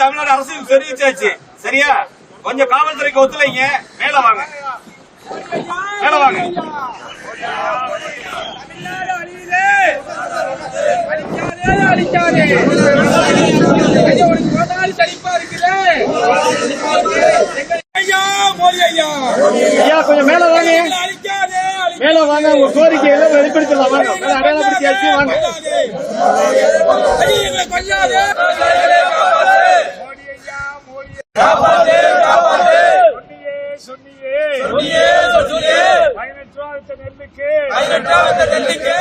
தமிழ்நாடு அரசு தெரிவிச்சாச்சு. சரியா? கொஞ்சம் காவல்துறைக்கு ஒத்துழைங்க. மேல வாங்க, மேல வாங்க. ஐயா கொஞ்சம் மேல வாங்க, மேல வாங்க. உங்க கோரிக்கைகளை வெளிப்படுத்தலாம். வாங்க, அடையாளப்படுத்தியாச்சு. வாங்க. சொன்னியே 18 நெல்லுக்கு